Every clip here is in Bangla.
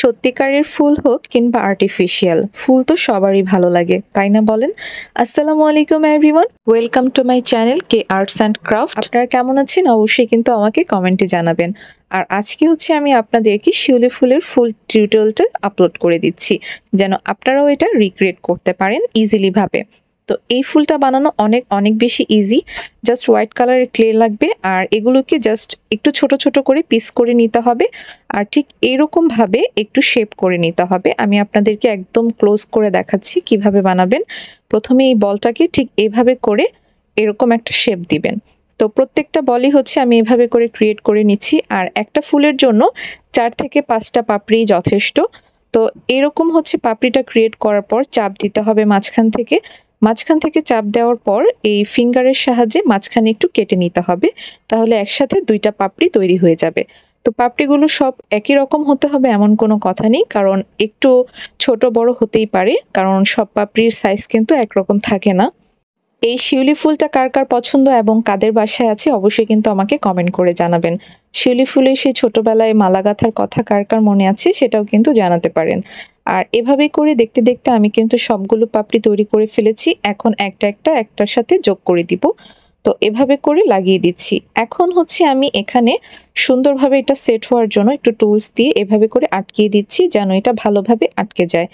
সত্যিকারের ফুল হোক কিংবা আর্টিফিশিয়াল, ফুল তো সবারই ভালো লাগে, তাই না বলেন? আসসালামু আলাইকুম everyone, welcome to my channel K arts and craft. আপনারা কেমন আছেন? অবশ্যই কিন্তু আমাকে কমেন্টে জানাবেন। আর আজকে হচ্ছে আমি আপনাদেরকে শিউলি ফুলের ফুল টিউটোরিয়ালটা আপলোড করে দিচ্ছি, যেন আপনারাও এটা রিক্রিয়েট করতে পারেন ইজিলি ভাবে। তো এই ফুলটা বানানো অনেক অনেক বেশি ইজি। জাস্ট হোয়াইট কালারের ক্লে লাগবে, আর এগুলোকে জাস্ট একটু ছোট ছোট করে পিস করে নিতে হবে, আর ঠিক এরকম ভাবে একটু শেপ করে নিতে হবে। আমি আপনাদেরকে একদম ক্লোজ করে দেখাচ্ছি কিভাবে বানাবেন। প্রথমে এই বলটাকে ঠিক এইভাবে করে এরকম একটা শেপ দিবেন। তো প্রত্যেকটা বলই হচ্ছে আমি এভাবে করে ক্রিয়েট করে নিচ্ছি, আর একটা ফুলের জন্য 4 থেকে 5টা পাপড়ি যথেষ্ট। তো এরকম হচ্ছে পাপড়িটা ক্রিয়েট করার পর চাপ দিতে হবে মাঝখান থেকে চাপ দেওয়ার পর এই ফিঙ্গারের সাহায্যে মাঝখানে একটু কেটে নিতে হবে, তাহলে একসাথে 2টা পাপড়ি তৈরি হয়ে যাবে। তো পাপড়িগুলো সব একই রকম হতে হবে এমন কোনো কথা নেই, কারণ একটু ছোট বড় হতেই পারে, কারণ সব পাপড়ির সাইজ কিন্তু একরকম থাকে না। এই শিউলি ফুলটা কার কার পছন্দ এবং কাদের বাসায় আছে অবশ্যই কিন্তু আমাকে কমেন্ট করে জানাবেন। শিউলি ফুলের সেই ছোটবেলায় মালা গাঁথার কথা কার কার মনে আছে সেটাও কিন্তু জানাতে পারেন। আর এভাবে করে দেখতে দেখতে আমি কিন্তু সবগুলো পাপড়ি তৈরি করে ফেলেছি। এখন একটা একটা একটার সাথে যোগ করে দিব। তো এভাবে করে লাগিয়ে দিচ্ছি। এখন হচ্ছে আমি এখানে সুন্দরভাবে এটা সেট হওয়ার জন্য একটু টুলস দিয়ে এভাবে করে আটকিয়ে দিচ্ছি, যেন এটা ভালোভাবে আটকে যায়।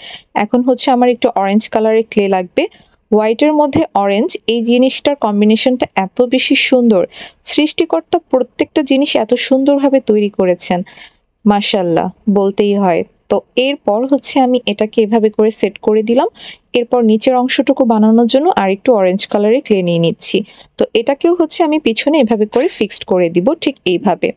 এখন হচ্ছে আমার একটু অরেঞ্জ কালারের ক্লে লাগবে। হোয়াইটের মধ্যে অরেঞ্জ, এই জিনিসটার কম্বিনেশনটা এত বেশি সুন্দর। সৃষ্টিকর্তা প্রত্যেকটা জিনিস এত সুন্দরভাবে তৈরি করেছেন, মাশাআল্লাহ বলতেই হয়। তো এরপর হচ্ছে আমি এটাকে এভাবে করে সেট করে দিলাম। এরপর নিচের অংশটুকু বানানোর জন্য আর একটু অরেঞ্জ কালারের ক্লে নিয়ে নিচ্ছি। তো এটাকেও হচ্ছে আমি পিছনে এভাবে করে ফিক্সড করে দিব ঠিক এইভাবে।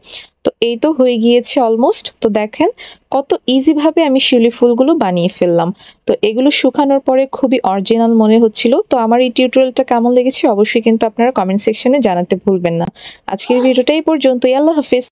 তো এই তো হয়ে গিয়েছে অলমোস্ট। তো দেখেন কত ইজিভাবে আমি শিউলি ফুলগুলো বানিয়ে ফেললাম। তো এগুলো শুকানোর পরে খুবই অরিজিনাল মনে হচ্ছিল। তো আমার এই টিউটোরিয়ালটা কেমন লেগেছে অবশ্যই কিন্তু আপনারা কমেন্ট সেকশনে জানাতে ভুলবেন না। আজকের ভিডিওটা এই পর্যন্তই। আল্লাহ হাফেজ।